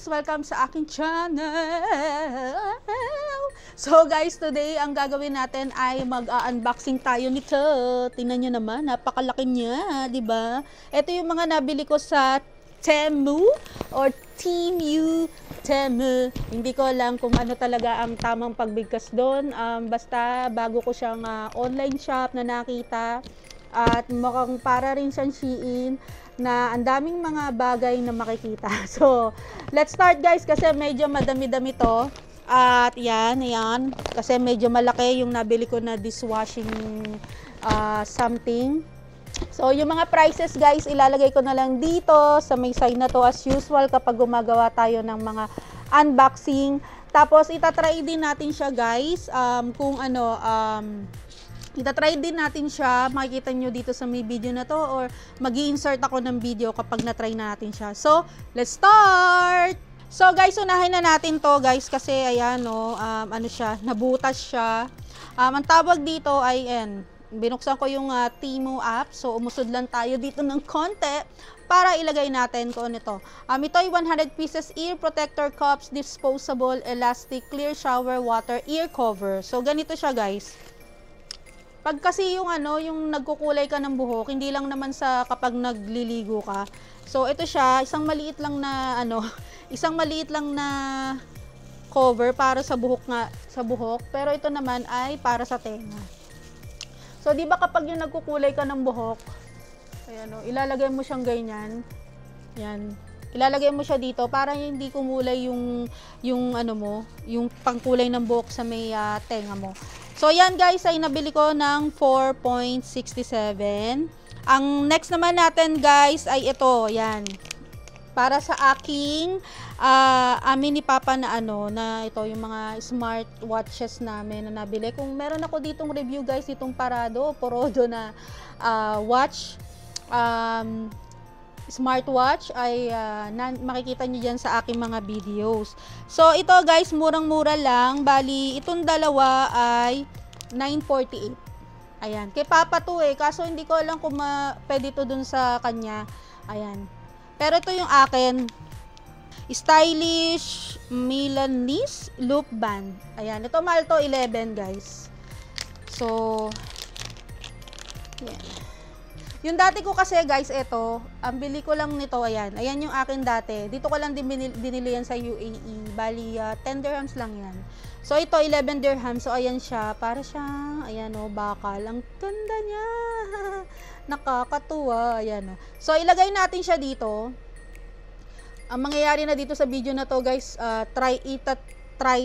guys! Welcome sa aking channel! So guys, today ang gagawin natin ay mag-unboxing tayo nito. Tingnan nyo naman, napakalaki niya, di ba? Ito yung mga nabili ko sa Temu or Temu. Hindi ko alam kung ano talaga ang tamang pagbigkas doon. Basta bago ko siyang online shop na nakita. At mukhang para rin siyang Shein na ang daming mga bagay na makikita. So, let's start guys kasi medyo madami-dami to. At yan. Kasi medyo malaki yung nabili ko na dishwashing something. So, yung mga prices guys, ilalagay ko na lang dito sa may side na to as usual kapag gumagawa tayo ng mga unboxing. Tapos, itatry din natin siya guys kung ano, itatry din natin siya, makikita nyo dito sa may video na to or mag-i-insert ako ng video kapag na-try na natin siya. So, let's start! So guys, unahin na natin to guys kasi ayan no, ano siya, nabutas siya. Ang tawag dito ay binuksan ko yung Temu app. So, umusod lang tayo dito ng konti para ilagay natin kung ano ito. Ito ay 100 pieces ear protector cups, disposable, elastic, clear shower water, ear cover. So, ganito siya guys. Pag kasi yung ano, yung nagkukulay ka ng buhok, hindi lang naman sa kapag nagliligo ka. So, ito siya, isang maliit lang na ano, isang maliit lang na cover para sa buhok sa buhok, pero ito naman ay para sa tenga. So, di ba kapag yung nagkukulay ka ng buhok, ayan o, ilalagay mo siyang ganyan. Yan. Ilalagay mo siya dito para hindi kumulay yung ano mo, yung pangkulay ng buhok sa may tenga mo. So, yan guys, ay nabili ko ng 4.67. Ang next naman natin guys ay ito, yan. Para sa aking, amin ni Papa na ano, na ito, yung mga smart watches namin na nabili. Kung meron ako ditong review guys, itong Porodo na watch, smartwatch ay makikita nyo dyan sa aking mga videos. So, ito guys, murang-mura lang. Bali, itong dalawa ay 9.48. Ayan. Kay Papa to kaso hindi ko alam kung pwede to dun sa kanya. Ayan. Pero ito yung akin. Stylish Milanese Loop Band. Ayan. Ito mahal to, 11 guys. So, yan. Yung dati ko kasi guys, ito, ang bili ko lang nito, ayan. Ayan yung akin dati. Dito ko lang din binili yan sa UAE. Bali, 10 dirhams lang yan. So, ito, 11 dirhams. So, ayan siya. Para siyang, ayan o, bakal. Ang ganda niya. Nakakatuwa. Ayan o. So, ilagay natin siya dito. Ang mangyayari na dito sa video na to guys, try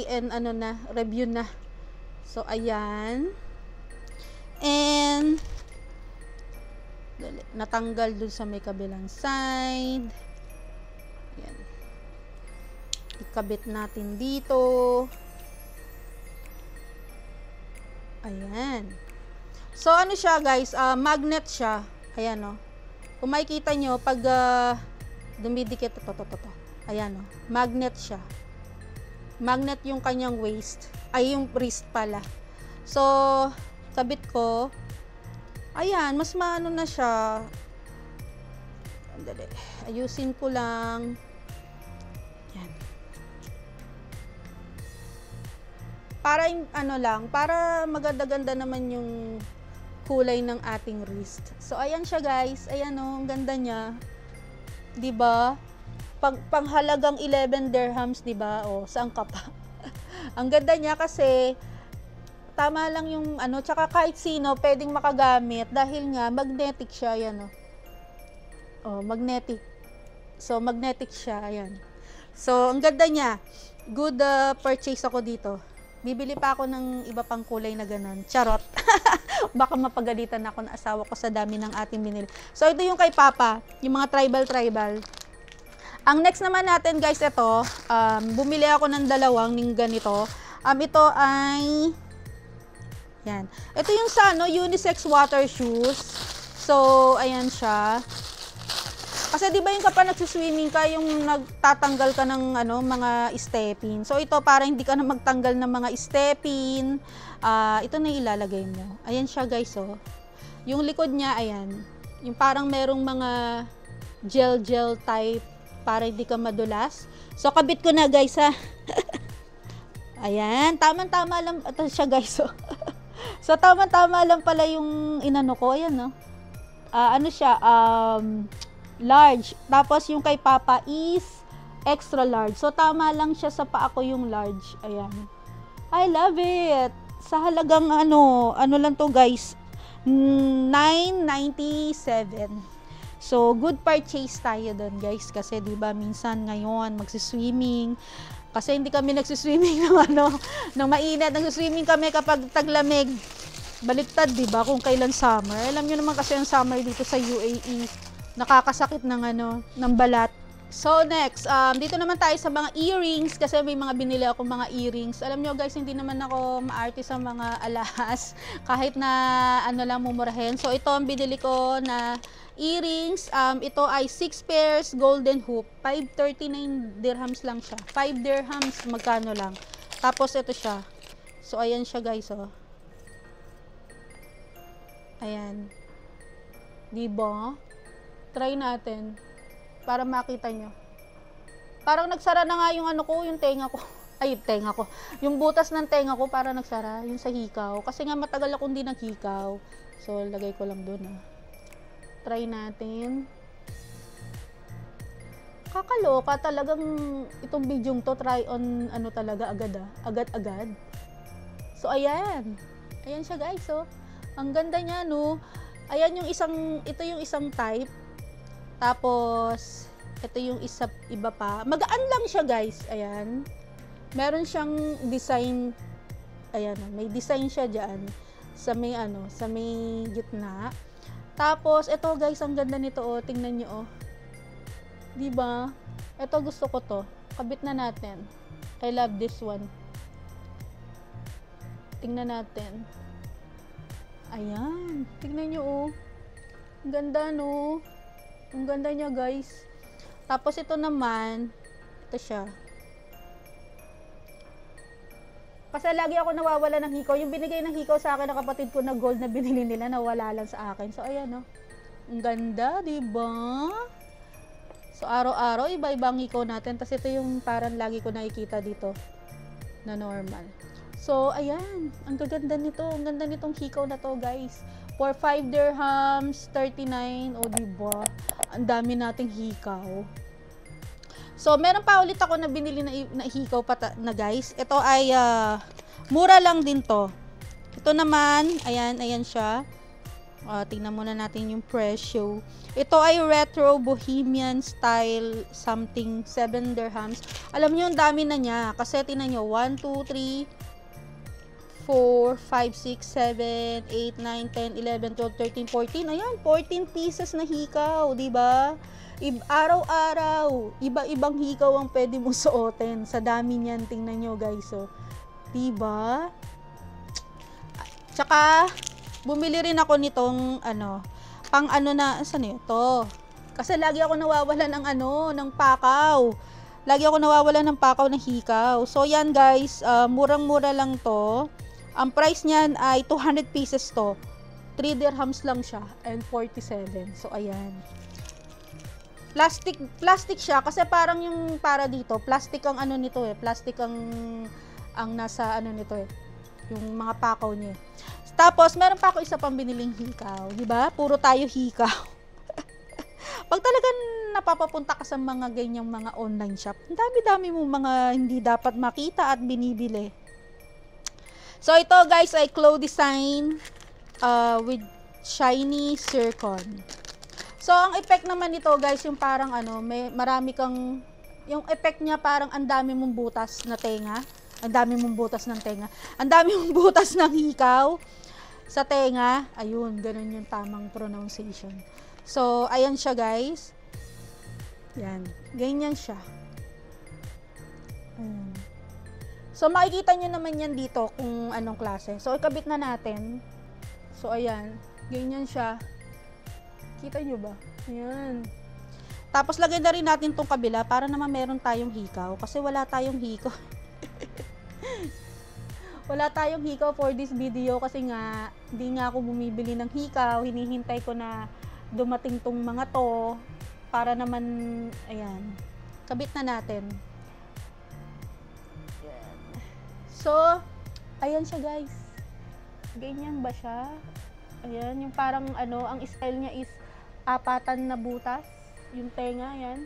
and ano na, review na. So, ayan. And natanggal dun sa may kabilang side. Ayan. Ikabit natin dito. Ayan. So, ano siya guys? Magnet siya. Ayan o. Kung makikita nyo, pag dumidikit, to. Ayan o. Magnet siya. Magnet yung kanyang waist. Ay, yung wrist pala. So, kabit ko. Ayan, mas maano na siya. Andali. Ayusin ko lang. Yan. Para ano lang, para maganda-ganda naman yung kulay ng ating wrist. So, ayan siya guys. Ayan o, ang ganda niya. 'Di ba? Panghalagang 11 dirhams, 'di ba? O, saan ka pa? Ang ganda niya kasi tama lang yung ano, tsaka kahit sino pwedeng makagamit dahil nga magnetic siya, yan o. Oh, magnetic. So, magnetic siya, ayan. So, ang ganda niya. Good purchase ako dito. Bibili pa ako ng iba pang kulay na ganun. Charot. Baka mapagalitan ako ng asawa ko sa dami ng ating binili. So, ito yung kay Papa, yung mga tribal. Ang next naman natin guys, ito, bumili ako ng dalawang ng ganito. Ito ay yan. Ito yung sa ano, unisex water shoes. So, ayan siya. Kasi 'di ba yung kapag nagsuswimming ka, yung nagtatanggal ka ng ano, mga stepin. So, ito para hindi ka na magtanggal ng mga stepin. Ito na ilalagay mo. Ayan siya, guys, oh. Yung likod niya, ayan. Yung parang merong mga gel type para hindi ka madulas. So, kabit ko na guys ha. Ayan, tama-tama lang ito siya guys. So, tama-tama lang pala yung inano ko. Ayan, no? Ano siya? Large. Tapos, yung kay Papa is extra large. So, tama lang siya sa paa ko yung large. Ayan. I love it. Sa halagang ano lang to guys. 997. So, good purchase tayo doon guys. Kasi, di ba minsan ngayon, magsiswimming. Kasi hindi kami nagsiswimming ng mainit. Nagsiswimming kami kapag taglamig. Baliktad, di ba? Kung kailan summer. Alam nyo naman kasi yung summer dito sa UAE, nakakasakit ng balat. So, next, dito naman tayo sa mga earrings. Kasi may mga binili ako mga earrings. Alam nyo guys, hindi naman ako maarte sa mga alahas. Kahit na lang mumurahin. So, ito ang binili ko na earrings. Ito ay 6 pairs golden hoop. 539 dirhams lang siya. 5 dirhams, magkano lang. Tapos, ito siya. So, ayan siya guys, oh. Ayan. Diba? Try natin. Para makita nyo. Parang nagsara na nga yung yung tenga ko. Ay, tenga ko. Yung butas ng tenga ko, para nagsara. Yung sa hikaw. Kasi nga matagal akong hindi naghikaw. So, lagay ko lang dun, ah. Try natin. Kakaloka talagang itong video to. Try on, talaga, agad, ah. Agad-agad. So, ayan. Ayan siya, guys, oh. Ang ganda niya, no. Ayan yung ito yung isang type. Tapos, ito yung iba pa. Magaan lang siya, guys. Ayan. Meron siyang design. Ayan, may design siya dyan. Sa may, sa may gitna. Tapos, ito, guys, ang ganda nito, oh. Tingnan nyo, oh. Diba? Ito, gusto ko to. Kabit na natin. I love this one. Tingnan natin. Ayan. Tingnan nyo, oh. Ang ganda, no? Ang ganda niya, guys. Tapos ito naman, ito siya. Kasi lagi ako nawawala ng hikaw. Yung binigay ng hikaw sa akin ng kapatid ko na gold na binili nila, nawala lang sa akin. So, ayan, no? Ang ganda, diba? So, araw-araw, iba-ibang hikaw natin. Tapos ito yung parang lagi ko nakikita dito na normal. So, ayan. Ang gaganda nito. Ang ganda nitong hikaw na to, guys. For 5 dirhams, 39. O, diba? Ang dami nating hikaw. So, meron pa ulit ako na binili na hikaw na, guys. Ito ay, mura lang din to. Ito naman, ayan siya. Tingnan muna natin yung presyo. Ito ay retro bohemian style something, 7 dirhams. Alam niyo, ang dami na niya. Kasi, tingnan nyo, 1, 2, 3, 4, 5, 6, 7, 8, 9, 10, 11, 12, 13, 14. Ayan, 14 pieces na hikaw, diba? Araw-araw, iba-ibang hikaw ang pwede mong suotin. Sa dami niyan, tingnan nyo guys, oh. Diba? Tsaka, bumili rin ako nitong, saan ito? Kasi lagi ako nawawala ng pakaw. Lagi ako nawawala ng pakaw ng hikaw. So, yan guys, murang-mura lang to. Ang price niyan ay 200 pieces to. 3 dirhams lang siya and 47. So, ayan. Plastic siya kasi parang yung para dito, plastic ang nito eh. Plastic ang nasa nito eh. Yung mga pakaw niya. Tapos, meron pa ako isa pang biniling hikaw. Diba? Puro tayo hikaw. Pag talagang napapapunta ka sa mga ganyang mga online shop, ang dami-dami mo mga hindi dapat makita at binibili. So, ito guys ay claw design with shiny zircon. So, ang effect naman nito guys, yung parang may marami kang, yung effect niya parang ang dami mong butas na tenga. Ang dami mong butas ng tenga. Ang dami mong butas ng hikaw sa tenga. Ayun, ganun yung tamang pronunciation. So, ayan siya guys. Yan. Ganyan siya. Ayan. So, makikita nyo naman yan dito kung anong klase. So, ikabit na natin. So, ayan. Ganyan siya. Kita nyo ba? Ayan. Tapos, lagay na rin natin tong kabila para naman meron tayong hikaw. Kasi wala tayong hikaw. Wala tayong hikaw for this video kasi nga, hindi nga ako bumibili ng hikaw. Hinihintay ko na dumating tong mga to para naman, ayan. Kabit na natin. Yan. So, ayan siya guys. Ganyan ba siya? Ayan, yung parang ano, ang style niya is apatan na butas. Yung tenga, yan.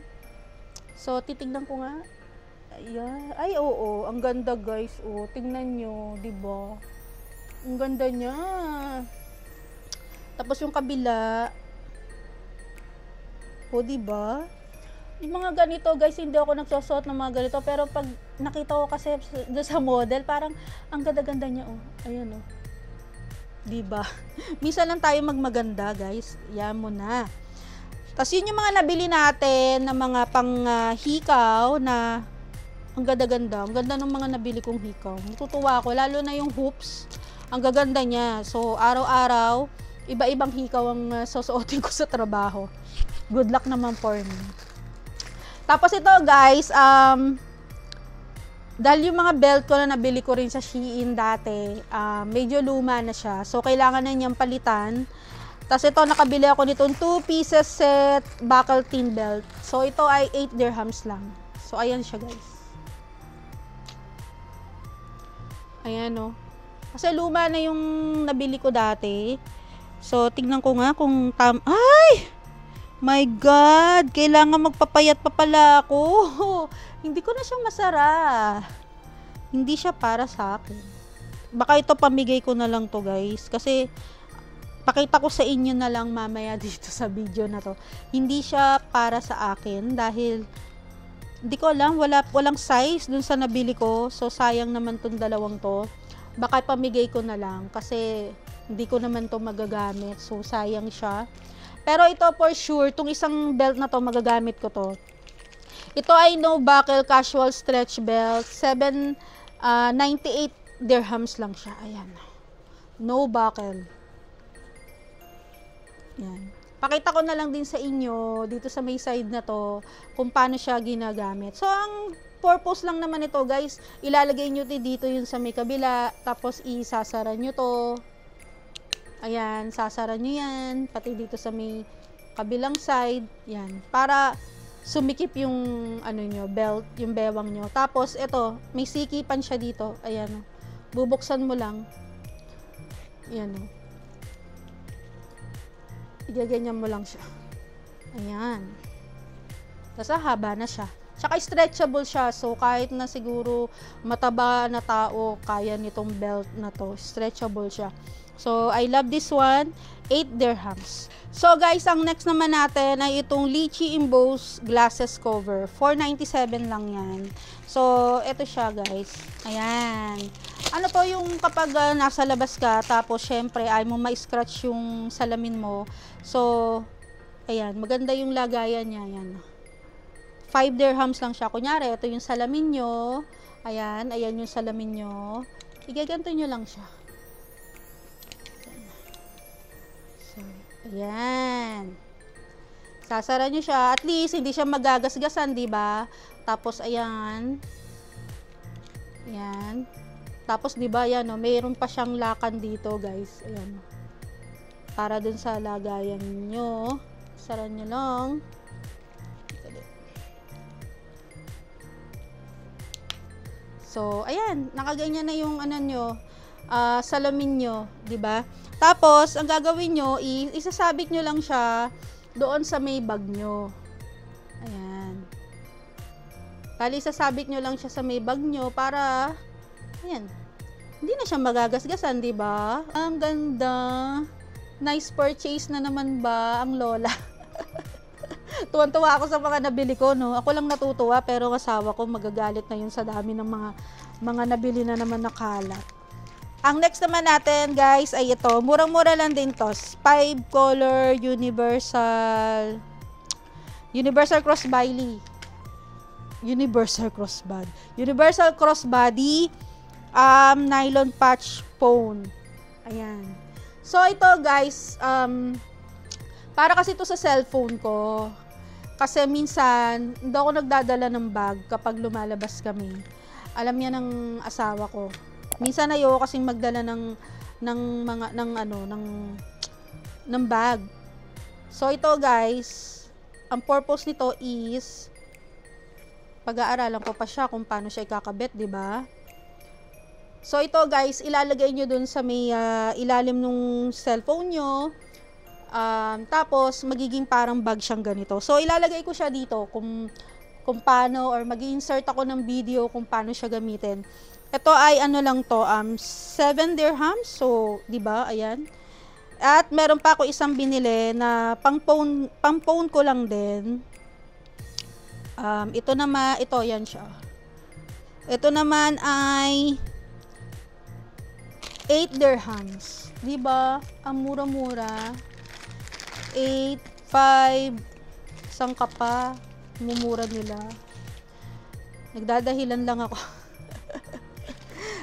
So, titignan ko nga. Ayan. Ay, oo. Ang ganda guys. Oh, tingnan nyo. Diba? Ang ganda niya. Tapos yung kabila. O, diba? Yung mga ganito, guys, hindi ako nagsusuot ng mga ganito. Pero pag nakita ko kasi sa model, parang ang ganda-ganda niya, oh. Ayan, oh. Diba? Minsan lang tayo magmaganda, guys. Yan mo na. Tapos yun yung mga nabili natin na mga pang hikaw na ang ganda-ganda. Ang ganda ng mga nabili kong hikaw. Natutuwa ako. Lalo na yung hoops. Ang gaganda niya. So, araw-araw, iba-ibang hikaw ang susuotin ko sa trabaho. Good luck naman for me. Tapos ito guys, dahil yung mga belt ko na nabili ko rin sa Shein dati, medyo luma na siya. So, kailangan na niyang palitan. Tapos ito, nakabili ako nitong 2 pieces set buckle tin belt. So, ito ay 8 dirhams lang. So, ayan siya guys. Ayan o. Kasi luma na yung nabili ko dati. So, tignan ko nga kung ay! My God! Kailangan magpapayat pa pala ako. Hindi ko na siya masara. Hindi siya para sa akin. Baka ito pamigay ko na lang to guys. Kasi, pakita ko sa inyo na lang mamaya dito sa video na to. Hindi siya para sa akin dahil hindi ko alam, walang size dun sa nabili ko. So, sayang naman tong dalawang to. Baka pamigay ko na lang kasi hindi ko naman to magagamit. So, sayang siya. Pero ito for sure, itong isang belt na to, magagamit ko to. Ito ay no buckle casual stretch belt. 98 dirhams lang siya. Ayan. No buckle. Yan. Pakita ko na lang din sa inyo, dito sa may side na to, kung paano siya ginagamit. So, ang purpose lang naman ito, guys, ilalagay nyo dito yung sa may kabila, tapos isasara nyo to. Ayan, sasara nyo yan, pati dito sa may kabilang side, yan. Para sumikip yung, ano nyo, belt, yung bewang nyo. Tapos, ito, may sikipan siya dito. Ayan, bubuksan mo lang. Ayan, igaganyan mo lang siya. Ayan. Tapos haba na siya. Tsaka stretchable siya. So, kahit na siguro mataba na tao, kaya nitong belt na to. Stretchable siya. So, I love this one. 8 dirhams. So, guys, ang next naman natin ay itong Lychee Embossed Glasses Cover. 497 lang yan. So, ito siya, guys. Ayan. Ano to yung kapag nasa labas ka, tapos syempre ay mo ma-scratch yung salamin mo. So, ayan, maganda yung lagayan niya. Ayan. 5 dirhams lang siya. Kunyari, ito yung salamin nyo. Ayan, ayan yung salamin nyo. Igaganto nyo lang siya. So, ayan. Sasara nyo siya. At least, hindi siya magagasgasan, diba? Tapos, ayan. Ayan. Tapos, di ba, yan, mayroon pa siyang lakan dito, guys. Ayan. Para dun sa lagayan nyo. Sara nyo lang. So, ayan. Nakaganyan na yung, ano nyo, salamin nyo, di ba? Tapos, ang gagawin nyo, isasabit nyo lang siya doon sa may bag nyo. Ayan. Bali, isasabit nyo lang siya sa may bag nyo para, ayan, hindi na siya magagasgasan, di ba? Ang ganda. Nice purchase na naman ba ang lola? Tuwan-tuwa ako sa mga nabili ko, no? Ako lang natutuwa, pero asawa ko magagalit na yun sa dami ng mga nabili na naman na kalat. Ang next naman natin, guys, ay ito. Murang-mura lang din to. 5 color universal crossbody. Universal crossbody. Nylon patch phone. Ayan. So, ito guys, para kasi ito sa cellphone ko. Kasi minsan, hindi ako nagdadala ng bag kapag lumalabas kami. Alam niya ng asawa ko. Minsan ayoko kasing magdala ng bag. So, ito guys, ang purpose nito is Pag-aaralan ko pa siya kung paano siya ikakabit, di ba? So, ito guys, ilalagay nyo dun sa may ilalim ng cellphone nyo. Tapos, magiging parang bag siyang ganito. So, ilalagay ko siya dito kung paano, or mag-insert ako ng video kung paano siya gamitin. Ito ay ano lang to, 7 dirhams. So, di ba? Ayan. At meron pa ako isang binili na pang phone ko lang din. Ito naman, ito, yan siya. Ito naman ay 8 dirhams. Diba? Ang mura-mura. 8, 5, isang ka pa. Mumura nila. Nagdadahilan lang ako.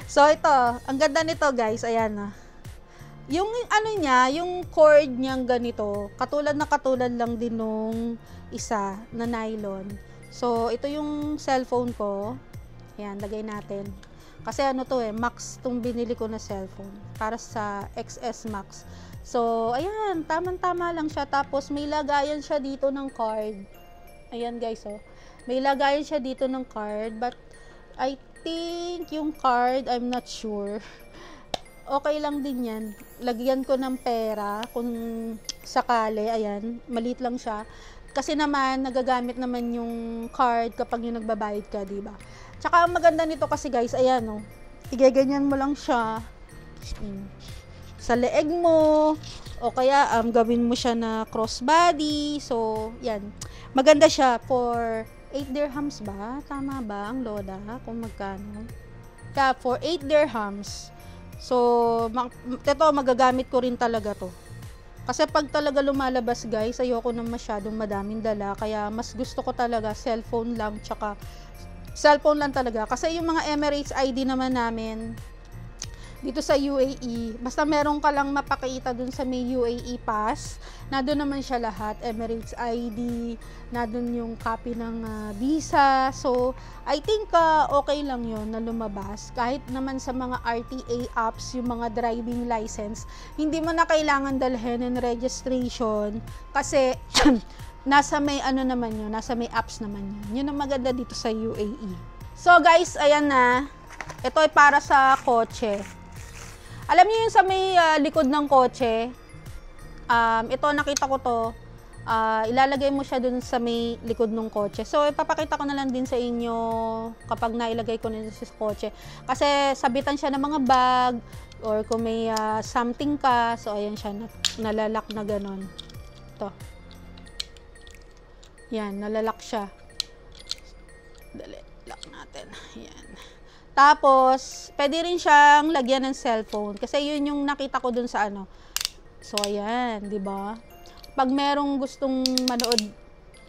So, ito. Ang ganda nito, guys. Ayan na. Yung ano niya, yung cord niyang ganito, katulad lang din nung isa na nylon. So, ito yung cellphone ko. Ayan, lagay natin. Kasi ano to Max tong binili ko na cellphone. Para sa XS Max. So, ayan, tamang-tama lang siya. Tapos, may lagayan siya dito ng card. Ayan, guys, oh. May lagayan siya dito ng card. But, I think yung card, I'm not sure. Okay lang din yan. Lagyan ko ng pera kung sakali. Ayan, maliit lang siya. Kasi naman, nagagamit naman yung card kapag yung nagbabayad ka, diba? Tsaka, ang maganda nito kasi, guys, ayan, oh. Igaganyan mo lang siya. Sa leeg mo. O kaya, gawin mo siya na crossbody. So, yan. Maganda siya for 8 dirhams ba? Tama ba ang loda? Kung magkano? Kaya, for 8 dirhams. So, ito, magagamit ko rin talaga to. Kasi pag talaga lumalabas, guys, ayoko nang masyadong madaming dala. Kaya, mas gusto ko talaga cellphone lang, tsaka cellphone lang talaga. Kasi yung mga Emirates ID naman namin, dito sa UAE, basta meron ka lang mapakita dun sa may UAE pass, na doon naman siya lahat, Emirates ID, na doon yung copy ng visa. So, I think okay lang yon na lumabas. Kahit naman sa mga RTA apps, yung mga driving license, hindi mo na kailangan dalhin ng registration kasi nasa may ano naman yun, nasa may apps naman yun. Yun ang maganda dito sa UAE. So, guys, ayan na. Ito ay para sa kotse. Alam niyo yung sa may likod ng kotse, ito nakita ko to, ilalagay mo siya dun sa may likod ng kotse. So, ipapakita ko na lang din sa inyo kapag nailagay ko na sa kotse. Kasi sabitan siya ng mga bag, or kung may something ka, so ayan siya, nalalak na ganon. Ito. Yan, nalalak siya. Dali, lock natin. Yan. Tapos, pwede rin siyang lagyan ng cellphone. Kasi yun yung nakita ko dun sa ano. So, ayan, di ba? Pag merong gustong manood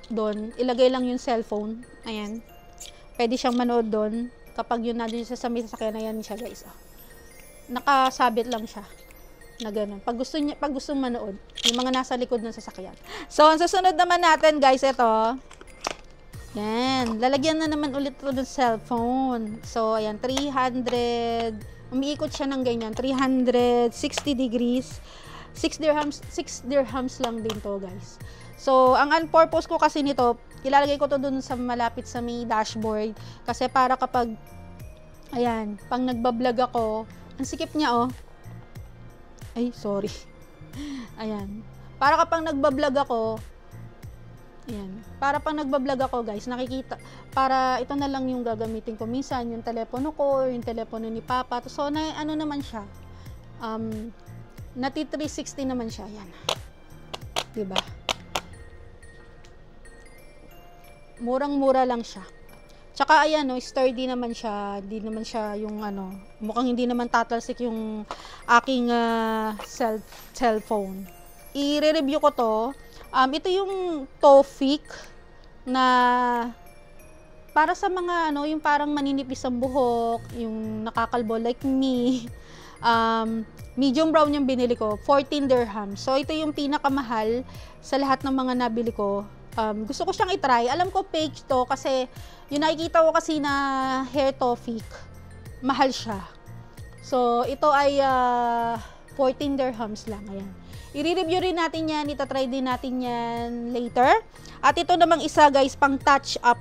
doon, ilagay lang yung cellphone. Ayan. Pwede siyang manood doon. Kapag yun nandun siya sa may sasakyan, ayan siya, guys. Oh. Nakasabit lang siya. Na ganun. Pag gusto manood, yung mga nasa likod ng sasakyan. So, ang susunod naman natin, guys, ito. Yan. Lalagyan na naman ulit ito ng cellphone. So, ayan, 300. Umiikot siya ng ganyan. 360 degrees. 6 dirhams lang din to, guys. So, ang purpose ko kasi nito, ilalagay ko to dun sa malapit sa may dashboard. Kasi para kapag, ayan, pang nagbablog ako, ang sikip niya, oh. Ay, sorry. Ayan. Para kapag nagbablog ako, ayan. Para pang nagbablog ako, guys, nakikita, para ito na lang yung gagamitin ko. Minsan, yung telepono ko, or yung telepono ni Papa. So, ano naman siya? Nati 360 naman siya. Ayan. Diba? Murang-mura lang siya. Tsaka, ayan, no, sturdy naman siya. Hindi naman siya yung, mukhang hindi naman tatalsik yung aking cellphone. I-review ko to. Ito yung Tofik na para sa mga, yung parang maninipis ang buhok, yung nakakalbo like me. Medium brown yung binili ko, 14 dirhams. So, ito yung pinakamahal sa lahat ng mga nabili ko. Gusto ko siyang itry. Alam ko fake to kasi yung nakikita ko kasi na hair Tofik, mahal siya. So, ito ay 14 dirhams lang. Ayan. I-review rin natin yan. Itatry din natin yan later. At ito namang isa, guys, pang touch up.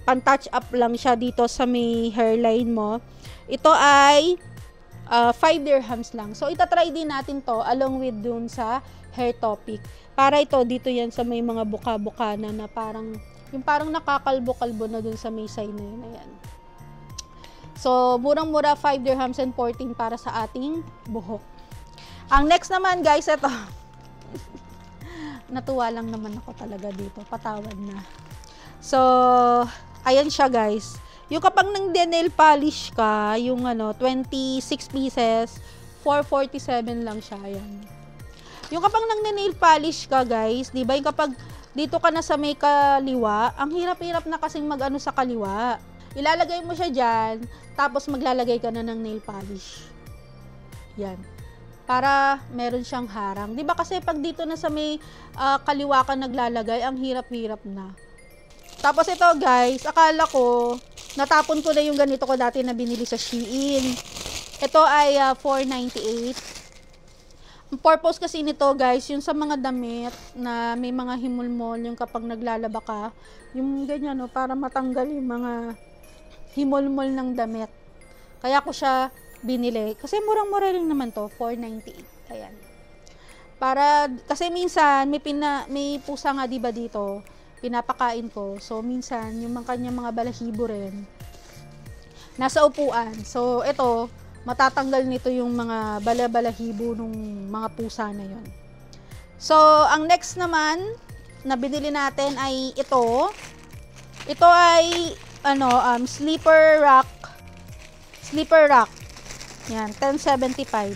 pan-touch up lang siya dito sa may hairline mo. Ito ay 5 dirhams lang. So, itatry din natin to along with dun sa hair topic. Para ito, dito yan sa may mga buka-buka na parang, yung parang nakakalbo-kalbo na dun sa may side na yun. Ayan. So, murang-mura 5 dirhams and 14 para sa ating buhok. Ang next naman guys, ito. Natuwa lang naman ako talaga dito. Patawad na. So, ayan siya guys. Yung kapag nang nail polish ka, yung 26 pieces, 447 lang siya. Ayan. Yung kapag nang nail polish ka guys, di ba yung kapag dito ka na sa may kaliwa, ang hirap-hirap na kasing mag-ano sa kaliwa. Ilalagay mo siya dyan, tapos maglalagay ka na ng nail polish. Yan. Para meron siyang harang. Di ba kasi pag dito na sa may kaliwa ka naglalagay, ang hirap-hirap na. Tapos ito guys, akala ko, natapon ko na yung ganito ko dati na binili sa Shein. Ito ay 498. Ang purpose kasi nito guys, yung sa mga damit na may mga himulmol, yung kapag naglalaba ka, yung ganyan para matanggal yung mga himulmol ng damit. Kaya ko siya binili. Kasi murang-mura rin naman to, 498. Ayan. Para, kasi minsan, may pusa nga diba dito, pinapakain ko. So, minsan, yung kanyang mga balahibo rin, nasa upuan. So, ito, matatanggal nito yung mga balahibo ng mga pusa na yon. So, ang next naman, na binili natin ay ito. Ito ay, sleeper rack. Sleeper rack. Yan, 1075.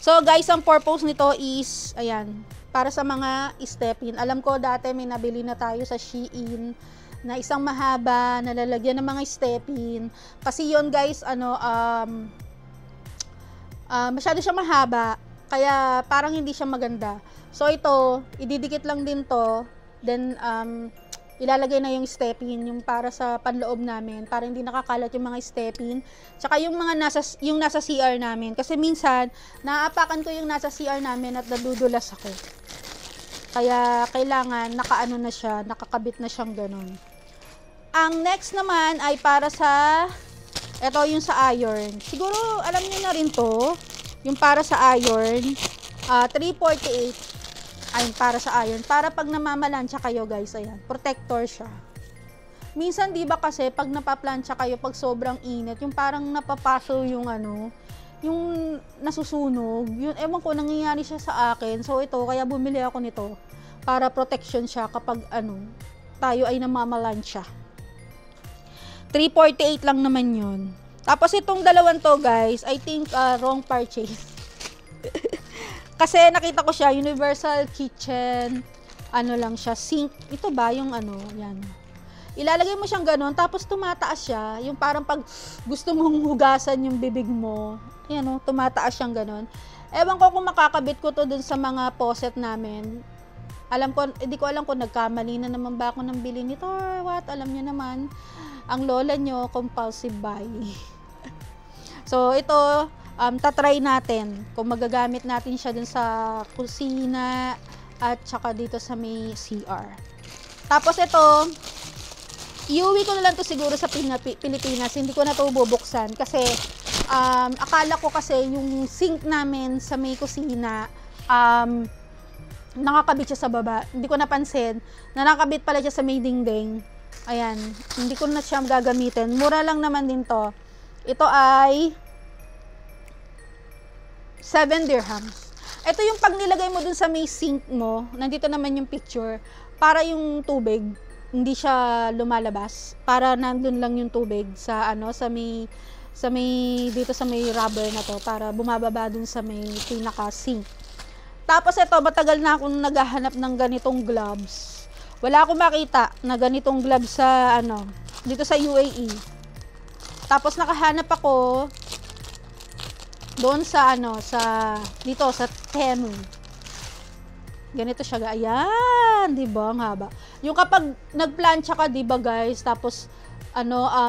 So, guys, ang purpose nito is, ayan, para sa mga step-in. Alam ko dati may nabili na tayo sa Shein na isang mahaba na lalagyan ng mga step-in. Kasi yon guys, masyado siya mahaba. Kaya parang hindi siya maganda. So ito, ididikit lang din to. Then, ilalagay na yung step-in, yung para sa panloob namin. Para hindi nakakalat yung mga step-in. Tsaka yung mga nasa CR namin. Kasi minsan, naaapakan ko yung nasa CR namin at nadudulas ako. Kaya kailangan nakaano na siya, nakakabit na siyang ganun. Ang next naman ay para sa, ito yung sa iron. Siguro alam niyo na rin to, yung para sa iron, 348. Ayun, para sa iron. Para pag namamalansya kayo guys, ayan, protector siya. Minsan di ba kasi pag napaplansya kayo, pag sobrang init, yung parang napapaso yung yung nasusunog, yun, ewan ko, nangyayari siya sa akin. So ito, kaya bumili ako nito para protection siya kapag tayo ay namamalansya. 348 lang naman yun. Tapos itong dalawang to guys, I think wrong purchase. Kasi nakita ko siya, universal kitchen, lang siya, sink. Ito ba yung yan. Ilalagay mo siyang ganun, tapos tumataas siya, yung parang pag gusto mong hugasan yung bibig mo, tumataas siyang ganun. Ewan ko kung makakabit ko to dun sa mga faucet namin. Hindi ko alam kung nagkamali na naman ba ako ng bili nito or what. Alam nyo naman, ang lola nyo, compulsive buy. So, ito, tatry natin kung magagamit natin siya dun sa kusina at saka dito sa may CR. Tapos ito, iuwi ko na lang to siguro sa Pilipinas. Hindi ko na to bubuksan kasi akala ko kasi yung sink namin sa may kusina nakakabit siya sa baba. Hindi ko napansin na nakakabit pala siya sa may dingding. Ayan, hindi ko na siya gagamitin. Mura lang naman din to. Ito ay 7 dirhams. Ito yung pag nilagay mo dun sa may sink mo, nandito naman yung picture, para yung tubig hindi siya lumalabas, para nandun lang yung tubig sa dito sa may rubber na to, para bumababa dun sa may pinaka sink. Tapos ito, matagal na akong naghahanap ng ganitong gloves. Wala akong makita na ganitong gloves sa dito sa UAE. Tapos nakahanap ako doon sa dito sa Temu. Ganito siya, ayan, 'di ba? Ang haba. Yung kapag nagplancha ka, 'di ba, guys? Tapos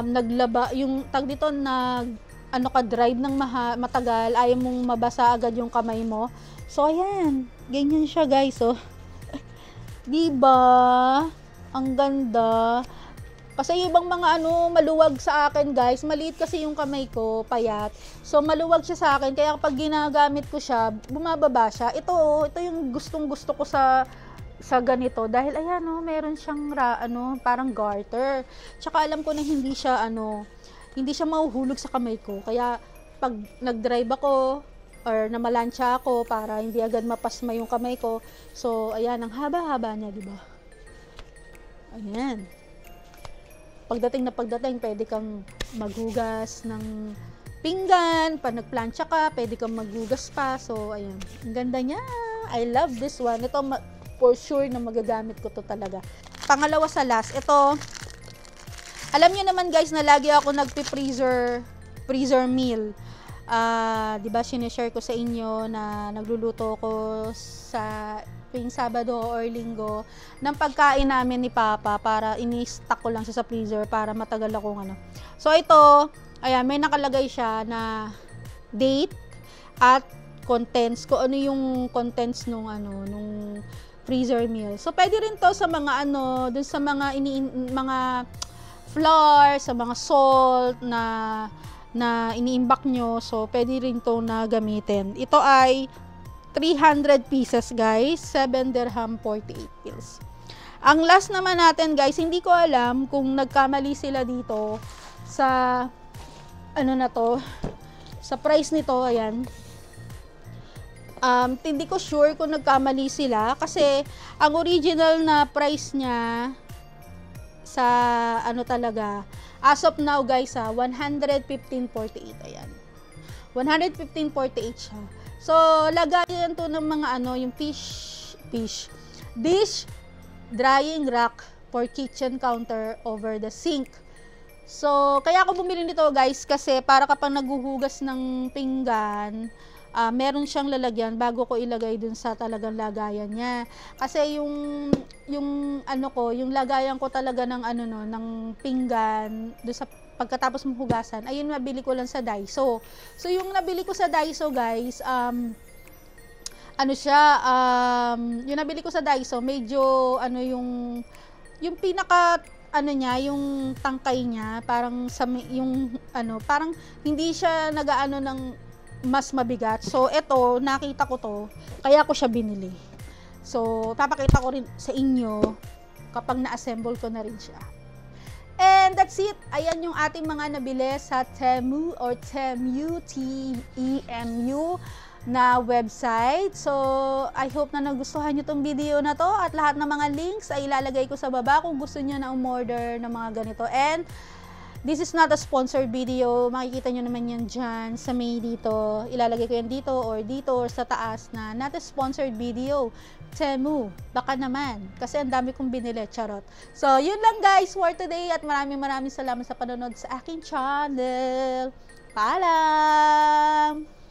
naglaba yung tag dito drive ng matagal, ayaw mong mabasa agad yung kamay mo. So ayan, ganyan siya, guys, oh. 'Di ba? Ang ganda. Kasi yung ibang mga maluwag sa akin guys, maliit kasi yung kamay ko, payat. So maluwag siya sa akin, kaya kapag ginagamit ko siya, bumababa siya. Ito yung gustong gusto ko sa ganito dahil ayan meron siyang parang garter. Tsaka alam ko na hindi siya mahuhulog sa kamay ko. Kaya pag nag-drive ako or namalansya ako para hindi agad mapasma yung kamay ko. So ayan, ang haba-haba niya, di ba? Ayan. Pagdating, pwede kang maghugas ng pinggan, pag nagplansya ka, pwede kang maghugas pa. So ayan, ang ganda niya. I love this one. Ito for sure na magagamit ko to talaga. Pangalawa sa last, ito, alam niyo naman guys na lagi ako freezer meal. Diba, sinishare ko sa inyo na nagluluto ko sa tuwing Sabado or Linggo ng pagkain namin ni Papa para ini-stock ko lang siya sa freezer para matagal akong So ito, ayan, may nakalagay siya na date at contents, kung ano yung contents nung freezer meal. So pwede rin to sa mga dun sa mga mga flour, sa mga salt na iniimbak nyo. So pwede rin to na gamitin. Ito ay 300 pieces guys, 7 dirham 48 pills. Ang last naman natin guys, hindi ko alam kung nagkamali sila dito sa sa price nito, ayan. Hindi ko sure kung nagkamali sila kasi ang original na price niya sa talaga as of now guys 115.48, ayan. 115.48 siya. So lagayan to ng mga yung dish drying rack for kitchen counter over the sink. So kaya ako bumili nito guys kasi para kapag naghuhugas ng pinggan, meron siyang lalagyan bago ko ilagay dun sa talagang lagayan niya. Kasi yung lagayan ko talaga ng ng pinggan dun sa pagkatapos mong hugasan, ayun nabili ko lang sa Daiso. So yung nabili ko sa Daiso guys, yung nabili ko sa Daiso, medyo yung pinaka niya, yung tangkay niya, parang parang hindi siya nagaano ng mas mabigat. So, eto, nakita ko to, kaya ko siya binili. So, papakita ko rin sa inyo kapag na-assemble ko na rin siya. And that's it. Ayan yung ating mga nabili sa Temu or Temu, T-E-M-U na website. So, I hope na nagustuhan nyo tong video na to at lahat ng mga links ay ilalagay ko sa baba kung gusto nyo na umorder ng mga ganito. And this is not a sponsored video. Makikita nyo naman yan dyan sa may dito. Ilalagay ko yan dito or sa taas na not a sponsored video. Temu, baka naman. Kasi ang dami kong binili, charot. So, yun lang guys for today at maraming salamat sa panonood sa aking channel. Paalam!